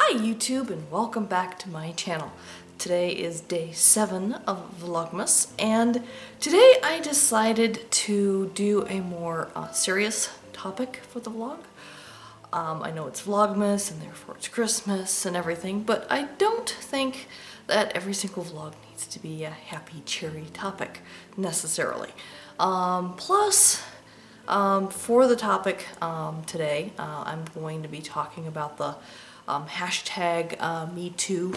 Hi YouTube and welcome back to my channel. Today is day 7 of Vlogmas and today I decided to do a more serious topic for the vlog. I know it's Vlogmas and therefore it's Christmas and everything, but I don't think that every single vlog needs to be a happy, cheery topic necessarily. Plus, for the topic today, I'm going to be talking about the hashtag #MeToo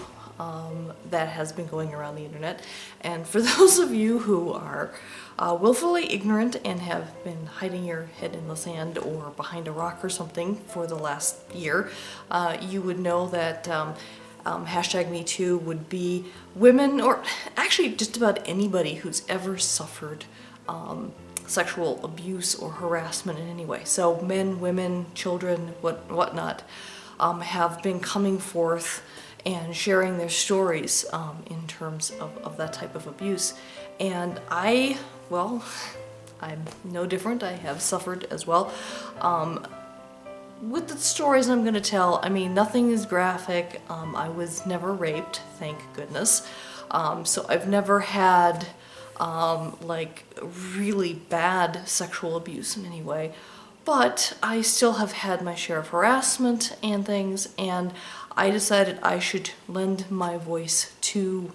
that has been going around the internet. And for those of you who are willfully ignorant and have been hiding your head in the sand or behind a rock or something for the last year, you would know that hashtag #MeToo would be women, or actually just about anybody who's ever suffered sexual abuse or harassment in any way. So men, women, children, whatnot, have been coming forth and sharing their stories in terms of that type of abuse. And well, I'm no different. I have suffered as well. With the stories I'm going to tell, I mean, nothing is graphic. I was never raped, thank goodness. So I've never had like really bad sexual abuse in any way. But I still have had my share of harassment and things, and I decided I should lend my voice to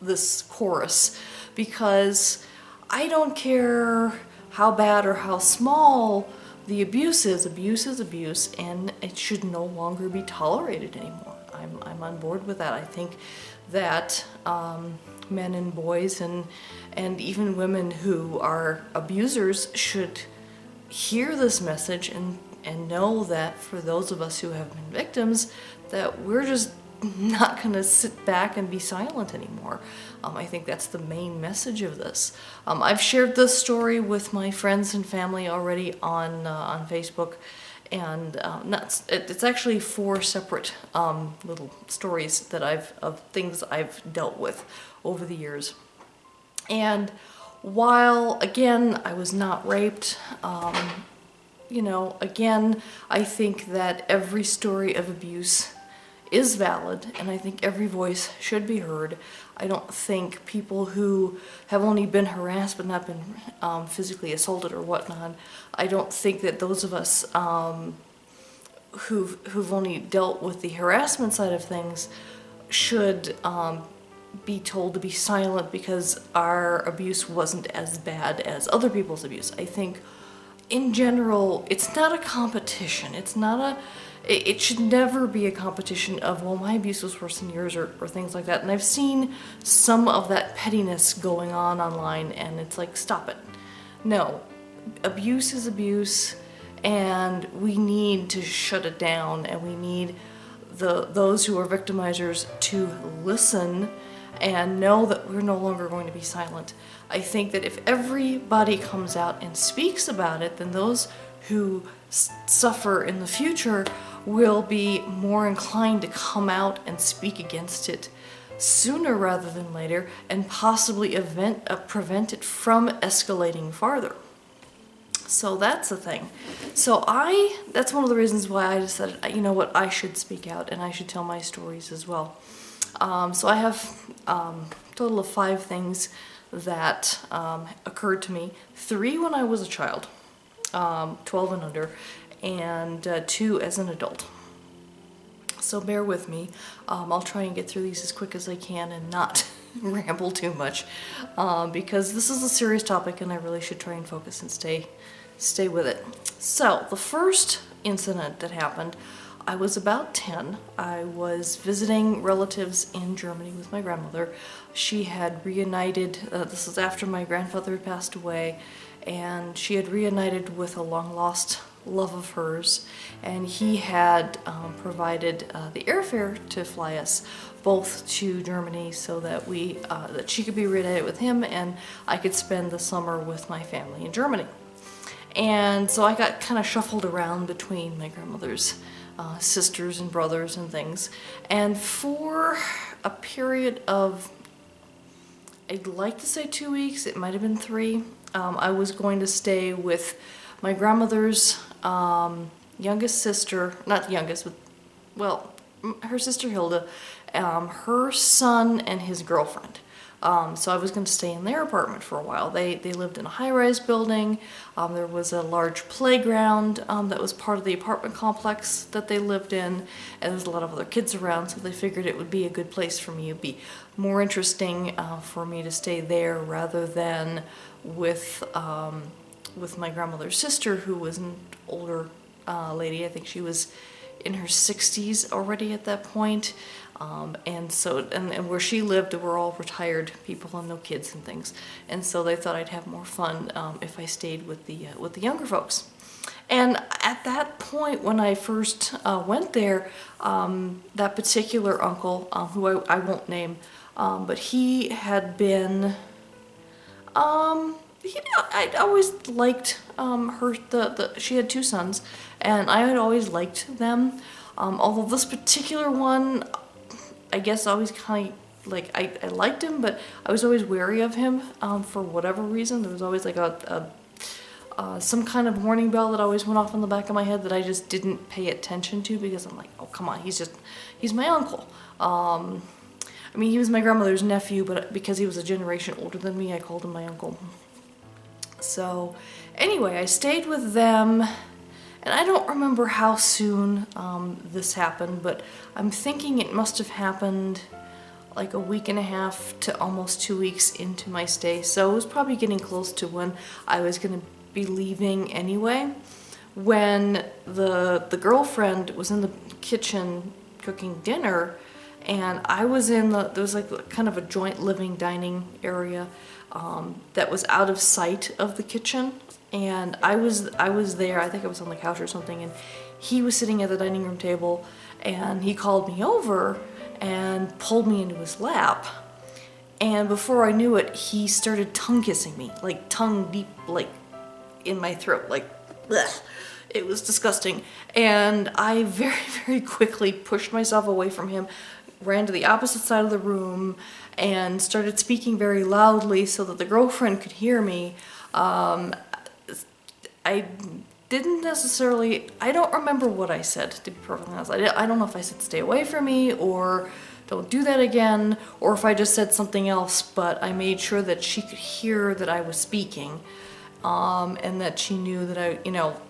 this chorus because I don't care how bad or how small the abuse is abuse, and it should no longer be tolerated anymore. I'm on board with that. I think that men and boys and even women who are abusers should hear this message and know that for those of us who have been victims, that we're just not going to sit back and be silent anymore. I think that's the main message of this. I've shared this story with my friends and family already on Facebook, and it's actually 4 separate little stories that of things I've dealt with over the years. And while, again, I was not raped, you know, again, I think that every story of abuse is valid, and I think every voice should be heard. I don't think people who have only been harassed but not been physically assaulted or whatnot, I don't think that those of us who've only dealt with the harassment side of things should be told to be silent because our abuse wasn't as bad as other people's abuse. I think in general it's not a competition. It should never be a competition of, well, my abuse was worse than yours or things like that. And I've seen some of that pettiness going on online, and it's like, stop it. No, abuse is abuse, and we need to shut it down, and we need those who are victimizers to listen and know that we're no longer going to be silent. I think that if everybody comes out and speaks about it, then those who suffer in the future will be more inclined to come out and speak against it sooner rather than later, and possibly prevent it from escalating farther. So that's the thing. So that's one of the reasons why I decided, you know what, I should speak out and I should tell my stories as well. So I have a total of 5 things that occurred to me. 3 when I was a child, 12 and under, and 2 as an adult. So bear with me. I'll try and get through these as quick as I can and not ramble too much, because this is a serious topic and I really should try and focus and stay with it. So the first incident that happened, I was about 10. I was visiting relatives in Germany with my grandmother. She had reunited, this was after my grandfather had passed away, and she had reunited with a long-lost love of hers, and he had provided the airfare to fly us both to Germany so that that she could be reunited with him and I could spend the summer with my family in Germany. And so I got kind of shuffled around between my grandmother's sisters and brothers and things, and for a period of, I'd like to say 2 weeks, it might have been 3, I was going to stay with my grandmother's youngest sister, not youngest, but, well, her sister Hilda, her son and his girlfriend. So I was going to stay in their apartment for a while. They lived in a high-rise building. There was a large playground that was part of the apartment complex that they lived in, and there was a lot of other kids around, so they figured it would be a good place for me. It'd be more interesting for me to stay there rather than with my grandmother's sister, who was an older lady. I think she was in her 60s already at that point. And where she lived were all retired people and no kids and things, and so they thought I'd have more fun if I stayed with the younger folks. And at that point, when I first went there, that particular uncle, who I won't name, but he had been, I'd always liked her. She had two sons, and I had always liked them. Although this particular one, I guess always kind of, like, I liked him, but I was always wary of him for whatever reason. There was always like some kind of warning bell that always went off in the back of my head that I just didn't pay attention to, because I'm like, oh, come on, he's my uncle. I mean, he was my grandmother's nephew, but because he was a generation older than me, I called him my uncle. So anyway, I stayed with them. And I don't remember how soon this happened, but I'm thinking it must have happened like a week and a half to almost 2 weeks into my stay. So it was probably getting close to when I was going to be leaving anyway. When the girlfriend was in the kitchen cooking dinner, and I was there was like kind of a joint living dining area that was out of sight of the kitchen. And I was there, I think I was on the couch or something, and he was sitting at the dining room table, and he called me over and pulled me into his lap. And before I knew it, he started tongue kissing me, like tongue deep, like in my throat, like, bleh. It was disgusting. And I very, very quickly pushed myself away from him, ran to the opposite side of the room, and started speaking very loudly so that the girlfriend could hear me. I didn't necessarily, I don't remember what I said, to be perfectly honest. I don't know if I said stay away from me or don't do that again, or if I just said something else, but I made sure that she could hear that I was speaking, and that she knew that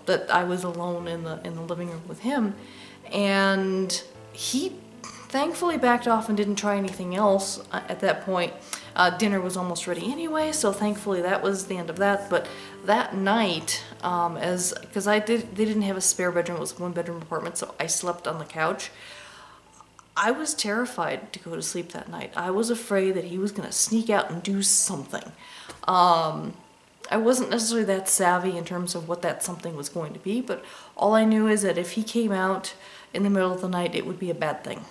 that I was alone in the living room with him. And he thankfully backed off and didn't try anything else at that point. Dinner was almost ready anyway, so thankfully that was the end of that. But that night, because they didn't have a spare bedroom, it was a one-bedroom apartment, so I slept on the couch. I was terrified to go to sleep that night. I was afraid that he was going to sneak out and do something. I wasn't necessarily that savvy in terms of what that something was going to be, but all I knew is that if he came out in the middle of the night, it would be a bad thing.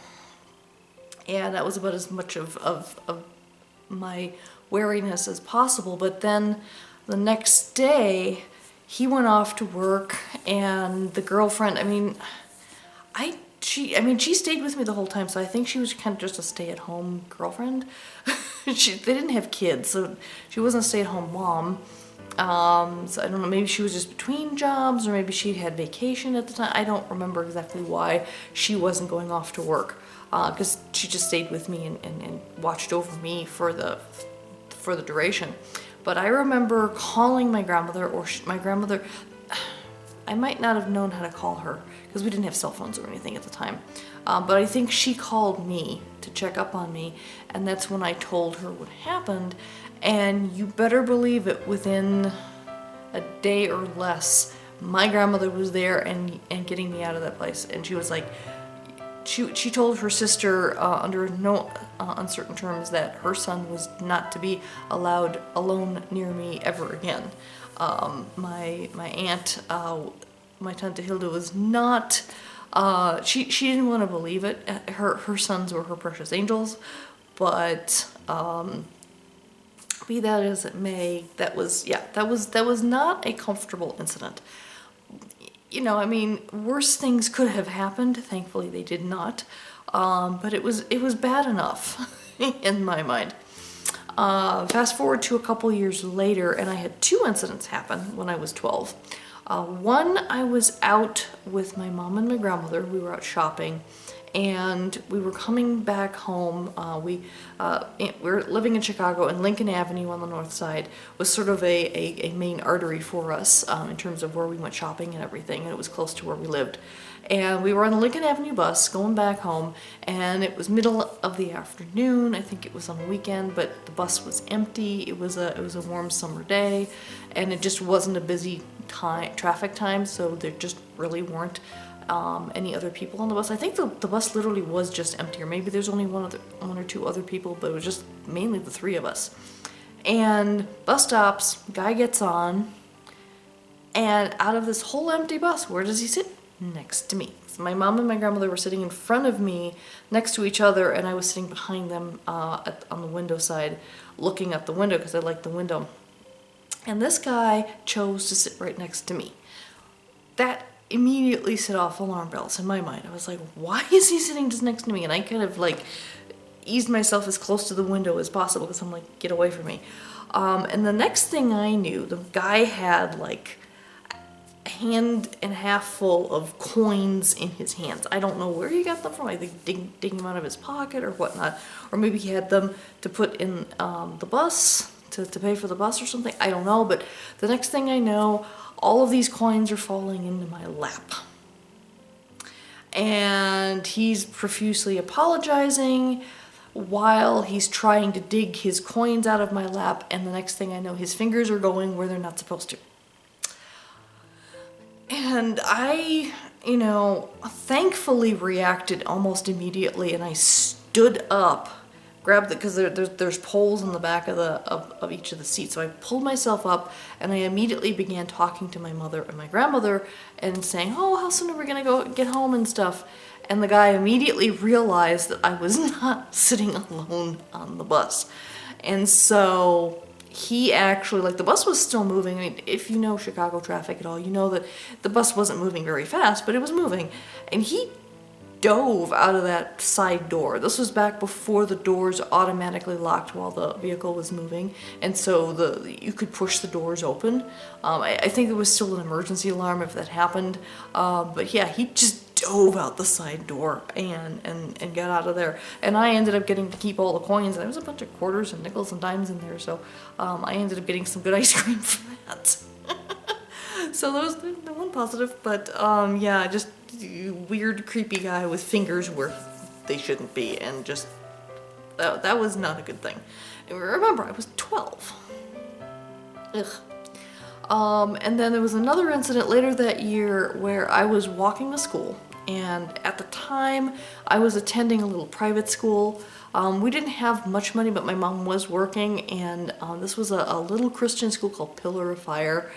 And that was about as much of my wariness as possible. But then the next day, he went off to work, and the girlfriend, she stayed with me the whole time, so I think she was kind of just a stay-at-home girlfriend. They didn't have kids, so she wasn't a stay-at-home mom. So I don't know, maybe she was just between jobs, or maybe she had vacation at the time. I don't remember exactly why she wasn't going off to work, because she just stayed with me and watched over me for the duration. But I remember calling my grandmother, or my grandmother, I might not have known how to call her, because we didn't have cell phones or anything at the time. But I think she called me to check up on me, and that's when I told her what happened. And you better believe it, within a day or less, my grandmother was there and getting me out of that place. And she was like, she told her sister under no uncertain terms that her son was not to be allowed alone near me ever again. My aunt, my Tante Hilda, was not, she didn't want to believe it. Her sons were her precious angels, but be that as it may, that was not a comfortable incident. Worse things could have happened. Thankfully, they did not. But it was bad enough in my mind. Fast forward to a couple years later, and I had two incidents happen when I was 12. One, I was out with my mom and my grandmother. We were out shopping, and we were coming back home. We were living in Chicago, and Lincoln Avenue on the north side was sort of a main artery for us in terms of where we went shopping and everything, and it was close to where we lived. And we were on the Lincoln Avenue bus going back home, and it was middle of the afternoon. I think it was on a weekend, but the bus was empty. It was a warm summer day, and it just wasn't a busy traffic time, so there just really weren't any other people on the bus. I think the bus literally was just empty, or maybe there's only one or two other people, but it was just mainly the three of us. And bus stops, guy gets on, and out of this whole empty bus, where does he sit? Next to me. So my mom and my grandmother were sitting in front of me next to each other, and I was sitting behind them on the window side, looking at the window because I liked the window. And this guy chose to sit right next to me. That immediately set off alarm bells in my mind. I was like, why is he sitting just next to me? And I kind of like eased myself as close to the window as possible because I'm like, get away from me. And the next thing I knew, the guy had like hand and half full of coins in his hands. I don't know where he got them from. I think digging them out of his pocket or whatnot, or maybe he had them to put in the bus to pay for the bus or something. I don't know, but the next thing I know, all of these coins are falling into my lap, and he's profusely apologizing while he's trying to dig his coins out of my lap, and the next thing I know, his fingers are going where they're not supposed to. And I, thankfully reacted almost immediately, and I stood up, grabbed because there's poles in the back of each of the seats. So I pulled myself up, and I immediately began talking to my mother and my grandmother and saying, "Oh, how soon are we gonna go get home and stuff?" And the guy immediately realized that I was not sitting alone on the bus, and so he actually, like, the bus was still moving. I mean, if you know Chicago traffic at all, you know that the bus wasn't moving very fast, but it was moving. And he dove out of that side door. This was back before the doors automatically locked while the vehicle was moving, and so you could push the doors open. I think there was still an emergency alarm if that happened, but yeah, he just dove out the side door and got out of there. And I ended up getting to keep all the coins. There was a bunch of quarters and nickels and dimes in there, so I ended up getting some good ice cream for that. So that was the one positive, but yeah, just weird, creepy guy with fingers where they shouldn't be, and just that was not a good thing. And remember, I was 12. Ugh. And then there was another incident later that year where I was walking to school, and at the time I was attending a little private school. We didn't have much money, but my mom was working, and this was a little Christian school called Pillar of Fire.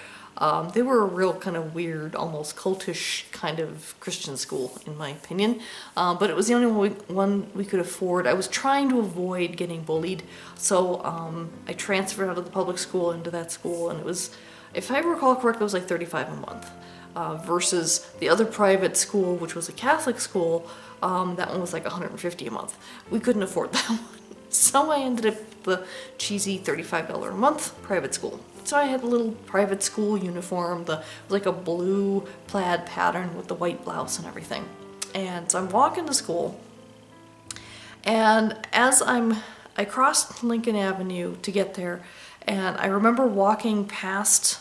They were a real kind of weird, almost cultish kind of Christian school, in my opinion. But it was the only one we could afford. I was trying to avoid getting bullied, so I transferred out of the public school into that school, and it was, if I recall correctly, it was like $35 a month. Versus the other private school, which was a Catholic school, that one was like $150 a month. We couldn't afford that one. So I ended up with the cheesy $35 a month private school. So I had a little private school uniform, it was like a blue plaid pattern with the white blouse and everything. And so I'm walking to school, and as I crossed Lincoln Avenue to get there, and I remember walking past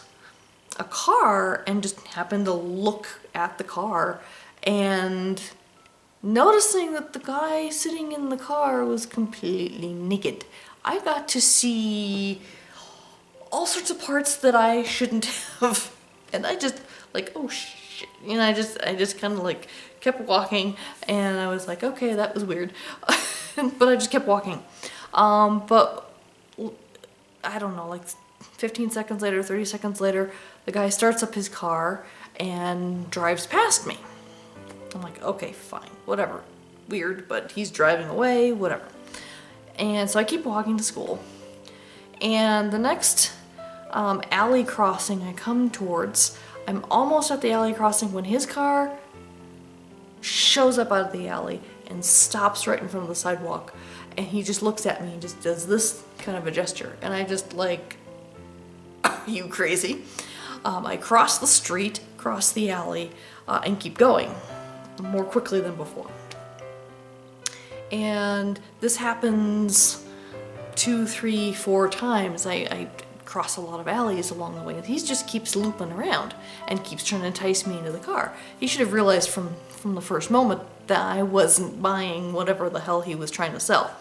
a car and just happened to look at the car and noticing that the guy sitting in the car was completely naked. I got to see all sorts of parts that I shouldn't have, and I just like, oh shit, I just kind of like kept walking, and I was like, okay, that was weird. But I just kept walking. But I don't know, like 15 seconds later, 30 seconds later, the guy starts up his car and drives past me. I'm like, okay, fine, whatever. Weird, but he's driving away, whatever. And so I keep walking to school. And the next alley crossing I come towards, I'm almost at the alley crossing when his car shows up out of the alley and stops right in front of the sidewalk. And he just looks at me and just does this kind of a gesture. And I just like, are you crazy? I cross the street, cross the alley, and keep going more quickly than before. And this happens 2, 3, 4 times. I cross a lot of alleys along the way, and he just keeps looping around and keeps trying to entice me into the car. He should have realized from the first moment that I wasn't buying whatever the hell he was trying to sell.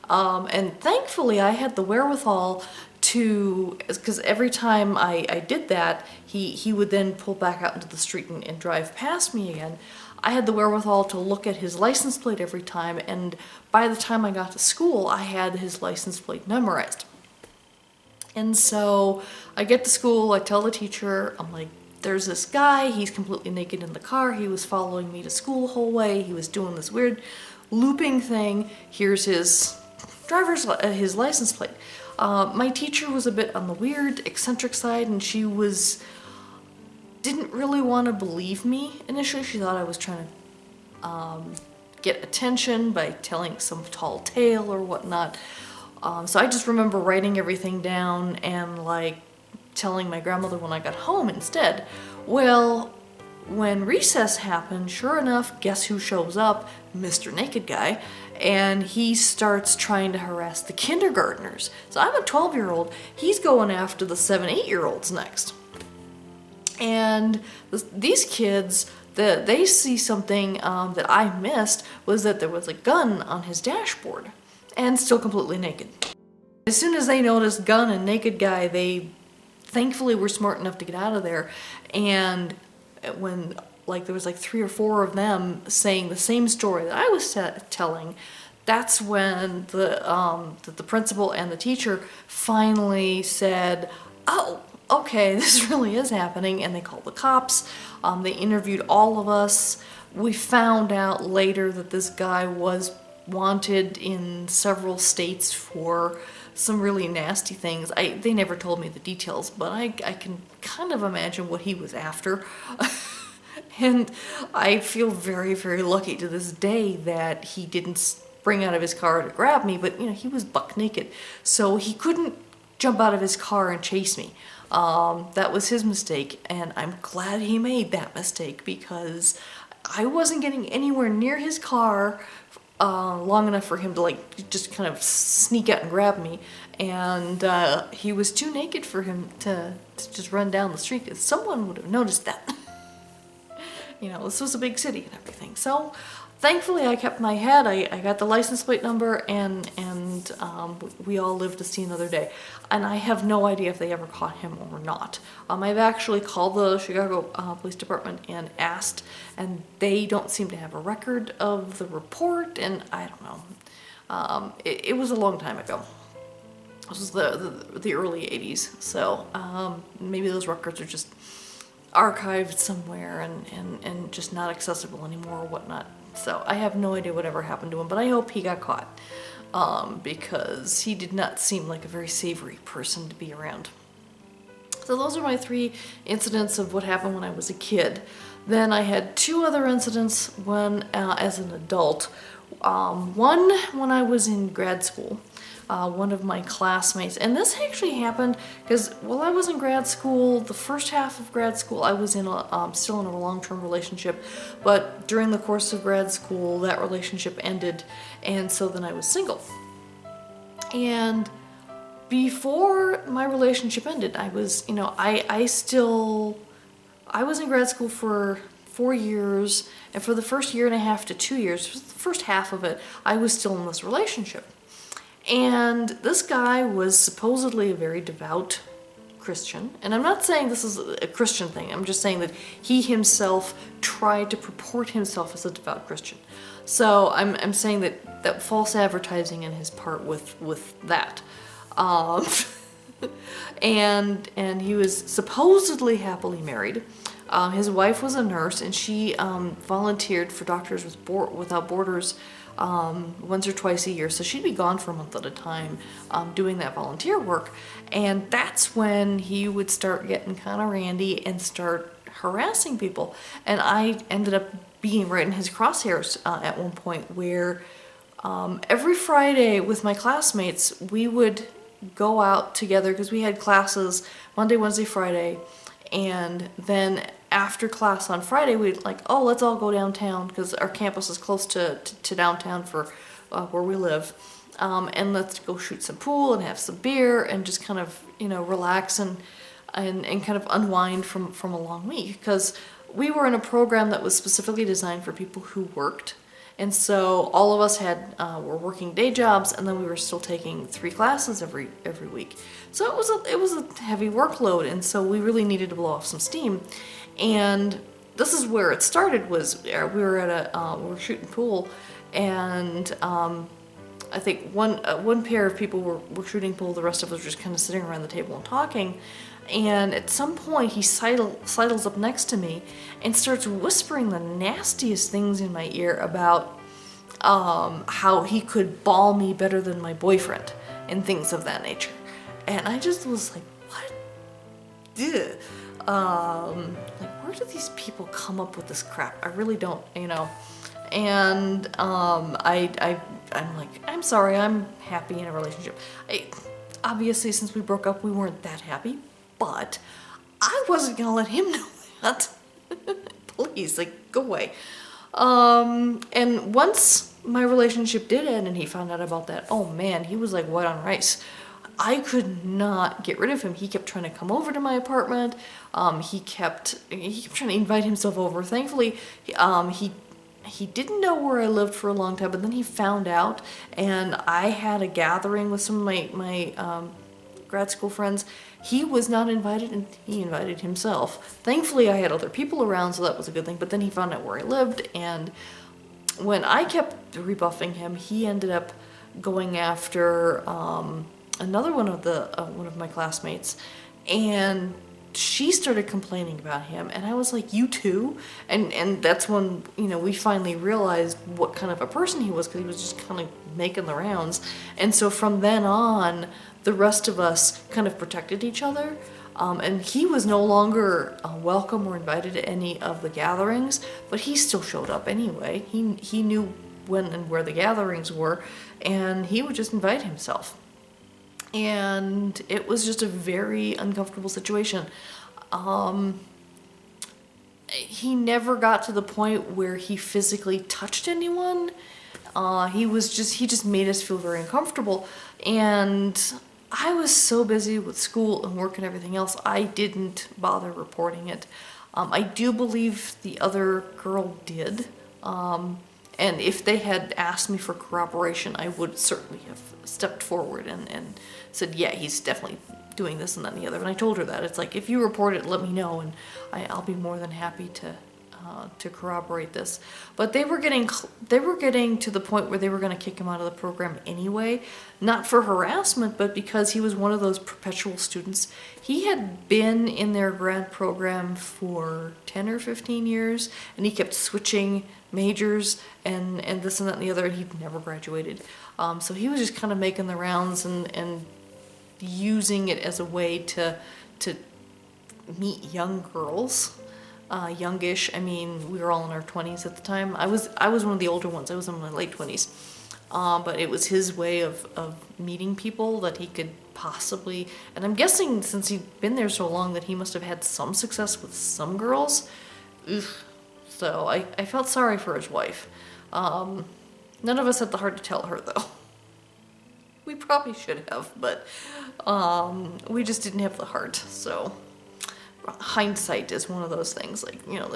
And thankfully I had the wherewithal to, because every time I did that, he would then pull back out into the street and drive past me again. I had the wherewithal to look at his license plate every time, and by the time I got to school, I had his license plate memorized. And so I get to school, I tell the teacher, I'm like, there's this guy, he's completely naked in the car, he was following me to school the whole way, he was doing this weird looping thing, here's his his license plate. My teacher was a bit on the weird, eccentric side, and she didn't really want to believe me initially. She thought I was trying to get attention by telling some tall tale or whatnot. So I just remember writing everything down and like telling my grandmother when I got home instead. Well, when recess happened, sure enough, guess who shows up? Mr. Naked Guy. And he starts trying to harass the kindergartners. So I'm a 12-year-old, he's going after the 7, 8-year-olds next. And these kids, they see something that I missed, was that there was a gun on his dashboard. And still completely naked. As soon as they noticed gun and naked guy, they thankfully were smart enough to get out of there. And when there was 3 or 4 of them saying the same story that I was telling, that's when the principal and the teacher finally said, oh, okay, this really is happening, and they called the cops. They interviewed all of us. We found out later that this guy was wanted in several states for some really nasty things. They never told me the details, but I can kind of imagine what he was after. And I feel very, very lucky to this day that he didn't spring out of his car to grab me, but he was buck naked, so he couldn't jump out of his car and chase me. That was his mistake, and I'm glad he made that mistake, because I wasn't getting anywhere near his car long enough for him to just kind of sneak out and grab me, and he was too naked for him to just run down the street, because someone would have noticed that. This was a big city and everything. So thankfully I kept my head, I got the license plate number, and we all lived to see another day. And I have no idea if they ever caught him or not. I've actually called the Chicago Police Department and asked, and they don't seem to have a record of the report, and I don't know. It was a long time ago. This was the early 80s, so maybe those records are just archived somewhere and just not accessible anymore or whatnot. So I have no idea whatever happened to him, but I hope he got caught, because he did not seem like a very savory person to be around. So those are my 3 incidents of what happened when I was a kid. Then I had 2 other incidents, one as an adult. One when I was in grad school. One of my classmates, and this actually happened because while I was in grad school, the first half of grad school, I was still in a long-term relationship, but during the course of grad school, that relationship ended, and so then I was single. And before my relationship ended, I was, I was in grad school for 4 years, and for the first 1.5 to 2 years, the first half of it, I was still in this relationship. And this guy was supposedly a very devout Christian. And I'm not saying this is a Christian thing. I'm just saying that he himself tried to purport himself as a devout Christian. So I'm saying that false advertising in his part with that. And he was supposedly happily married. His wife was a nurse, and she volunteered for Doctors Without Borders once or twice a year, so she'd be gone for a month at a time doing that volunteer work. And that's when he would start getting kind of randy and start harassing people. And I ended up being right in his crosshairs at one point, where every Friday with my classmates we would go out together, because we had classes Monday, Wednesday, Friday, and then after class on Friday we'd let's all go downtown, because our campus is close to downtown for where we live, and let's go shoot some pool and have some beer and just kind of, you know, relax and kind of unwind from a long week. Because we were in a program that was specifically designed for people who worked. And so all of us were working day jobs, and then we were still taking 3 classes every week. So it was a heavy workload, and so we really needed to blow off some steam. And this is where it started. Was we were at we were shooting pool, and I think one pair of people were shooting pool. The rest of us were just kind of sitting around the table and talking. And at some point, he sidles up next to me and starts whispering the nastiest things in my ear about how he could ball me better than my boyfriend and things of that nature. And I just was like, what? Ugh. Like, where do these people come up with this crap? I really don't, you know. And I'm like, I'm sorry, I'm happy in a relationship. Obviously, since we broke up, we weren't that happy. But I wasn't gonna let him know that. Please, like, go away. And once my relationship did end and he found out about that, oh man, he was like white on rice. I could not get rid of him. He kept trying to come over to my apartment. He kept trying to invite himself over. Thankfully, he didn't know where I lived for a long time, but then he found out, and I had a gathering with some of my grad school friends. He was not invited, and he invited himself. Thankfully, I had other people around, so that was a good thing, but then he found out where I lived, and when I kept rebuffing him, he ended up going after another one of my classmates, and she started complaining about him, and I was like, you too? And that's when, you know, we finally realized what kind of a person he was, because he was just kind of making the rounds. And so from then on, the rest of us kind of protected each other, and he was no longer welcome or invited to any of the gatherings, but he still showed up anyway. He knew when and where the gatherings were, and he would just invite himself. And it was just a very uncomfortable situation. He never got to the point where he physically touched anyone. He just made us feel very uncomfortable. And I was so busy with school and work and everything else, I didn't bother reporting it. I do believe the other girl did. And if they had asked me for corroboration, I would certainly have stepped forward and said, yeah, he's definitely doing this and that and the other. And I told her that. It's like, if you report it, let me know, and I'll be more than happy to corroborate this. But they were getting to the point where they were going to kick him out of the program anyway, not for harassment, but because he was one of those perpetual students. He had been in their grad program for 10 or 15 years, and he kept switching majors and this and that and the other, and he'd never graduated. So he was just kind of making the rounds and using it as a way to meet young girls. Youngish. I mean, we were all in our 20s at the time. I was one of the older ones. I was in my late 20s. But it was his way of meeting people that he could possibly, and I'm guessing since he'd been there so long that he must have had some success with some girls. Ugh. So I felt sorry for his wife. None of us had the heart to tell her, though. We probably should have, but we just didn't have the heart, so hindsight is one of those things. Like, you know,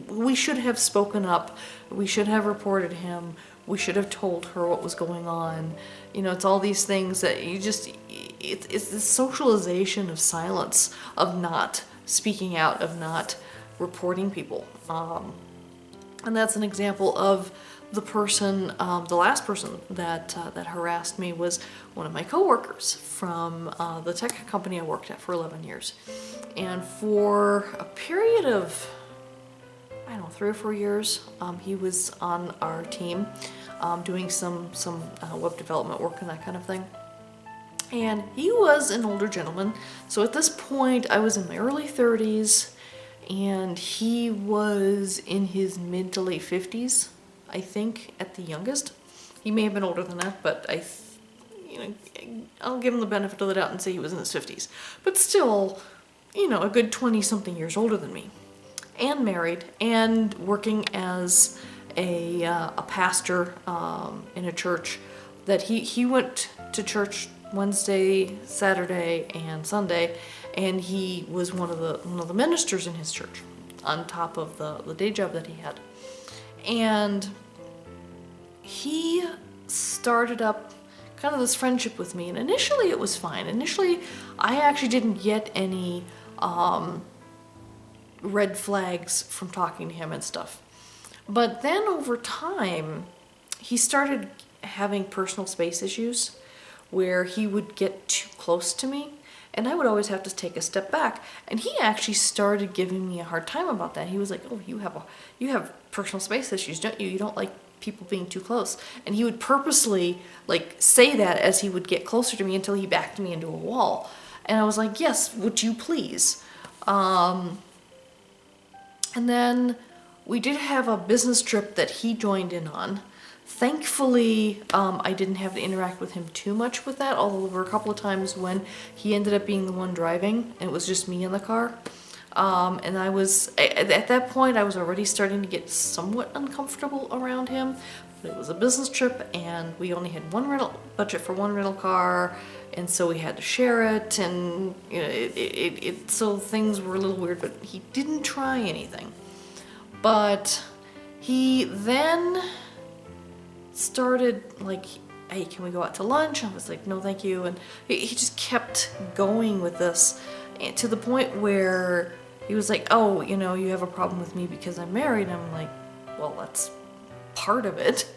we should have spoken up, we should have reported him, we should have told her what was going on. You know, it's all these things that you just, it's the socialization of silence, of not speaking out, of not reporting people. And that's an example of the person, the last person that harassed me was one of my coworkers from the tech company I worked at for 11 years. And for a period of, I don't know, 3 or 4 years, he was on our team doing some web development work and that kind of thing. And he was an older gentleman. So at this point, I was in my early 30s, and he was in his mid to late 50s. I think at the youngest. He may have been older than that, but I'll give him the benefit of the doubt and say he was in his 50s. But still, you know, a good 20-something years older than me. And married, and working as a pastor in a church that he went to church Wednesday, Saturday, and Sunday, and he was one of the ministers in his church on top of the day job that he had. And he started up kind of this friendship with me, and initially it was fine. Initially, I actually didn't get any red flags from talking to him and stuff. But then over time, he started having personal space issues where he would get too close to me, and I would always have to take a step back. And he actually started giving me a hard time about that. He was like, "Oh, you have personal space issues, don't you? You don't like people being too close." And he would purposely like say that as he would get closer to me until he backed me into a wall. And I was like, "Yes, would you please?" And then we did have a business trip that he joined in on. Thankfully, I didn't have to interact with him too much with that, although there were a couple of times when he ended up being the one driving and it was just me in the car. And at that point, I was already starting to get somewhat uncomfortable around him. But it was a business trip, and we only had budget for one rental car, and so we had to share it, and you know, so things were a little weird. But he didn't try anything. But he then started like, "Hey, can we go out to lunch?" I was like, "No, thank you." And he just kept going with this, and to the point where he was like, "Oh, you know, you have a problem with me because I'm married." And I'm like, "Well, that's part of it."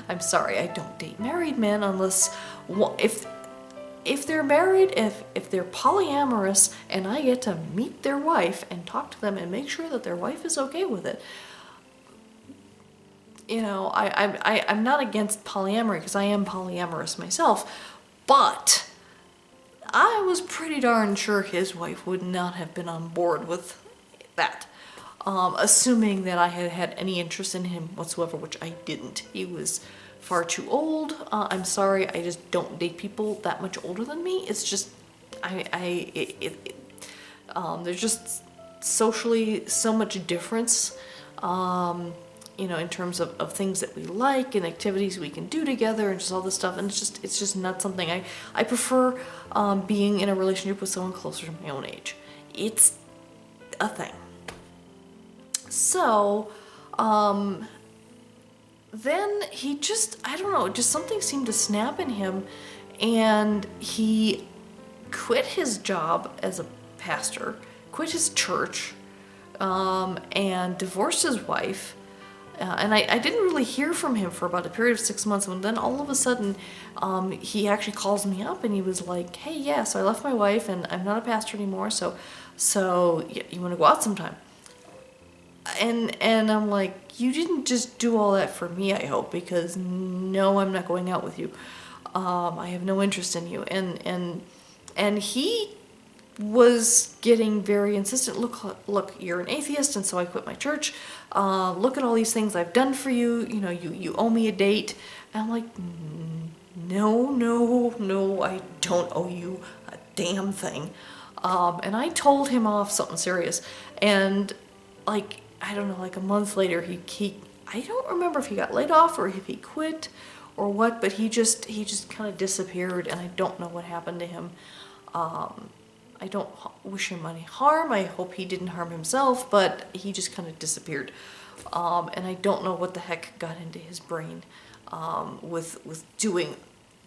I'm sorry, I don't date married men unless if they're married, if they're polyamorous, and I get to meet their wife and talk to them and make sure that their wife is okay with it. You know, I'm not against polyamory because I am polyamorous myself, but I was pretty darn sure his wife would not have been on board with that, assuming that I had had any interest in him whatsoever, which I didn't. He was far too old. I'm sorry, I just don't date people that much older than me. It's just, there's just socially so much difference, you know, in terms of things that we like and activities we can do together and just all this stuff. And it's just not something I prefer, being in a relationship with someone closer to my own age. It's a thing. So, then he just, I don't know, just something seemed to snap in him, and he quit his job as a pastor, quit his church, and divorced his wife. And I didn't really hear from him for about a period of 6 months, and then all of a sudden, he actually calls me up and he was like, "Hey, yeah, so I left my wife and I'm not a pastor anymore, so you want to go out sometime?" And I'm like, "You didn't just do all that for me, I hope, because no, I'm not going out with you. I have no interest in you." And he was getting very insistent. Look, you're an atheist, and so I quit my church. Look at all these things I've done for you. You know, you owe me a date. And I'm like, no, I don't owe you a damn thing. And I told him off something serious, and like, I don't know, like a month later, he I don't remember if he got laid off or if he quit or what, but he just kind of disappeared, and I don't know what happened to him. I don't wish him any harm. I hope he didn't harm himself, but he just kind of disappeared. And I don't know what the heck got into his brain, with doing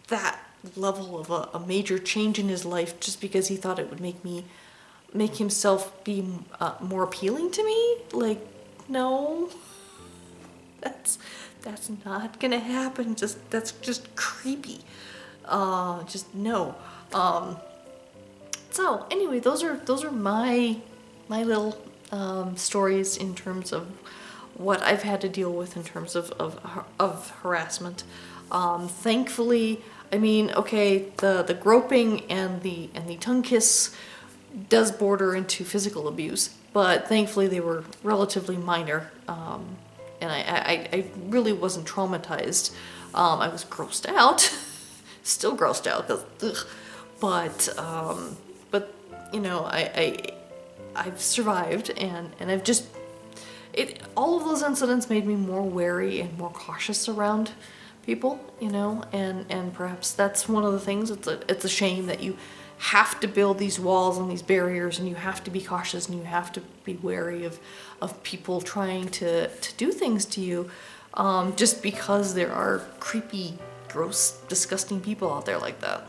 that level of a major change in his life just because he thought it would make himself be more appealing to me. Like, no, that's not gonna happen. That's just creepy. Just no. So anyway, those are my little stories in terms of what I've had to deal with in terms of harassment. Thankfully, I mean, okay, the groping and the tongue kiss does border into physical abuse, but thankfully they were relatively minor, and I really wasn't traumatized. I was grossed out, still grossed out, but you know, I've survived, and I've just, all of those incidents made me more wary and more cautious around people, you know, and perhaps that's one of the things. It's a shame that you have to build these walls and these barriers, and you have to be cautious, and you have to be wary of people trying to do things to you, just because there are creepy, gross, disgusting people out there like that.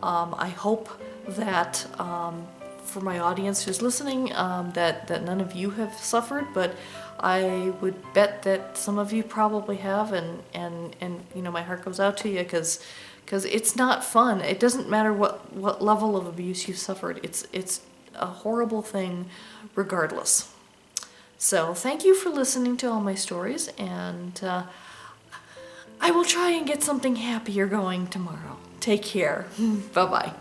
I hope that for my audience who's listening, that none of you have suffered, but I would bet that some of you probably have, and you know, my heart goes out to you, because it's not fun. It doesn't matter what level of abuse you've suffered. It's a horrible thing regardless. So thank you for listening to all my stories, and I will try and get something happier going tomorrow. Take care. Bye-bye.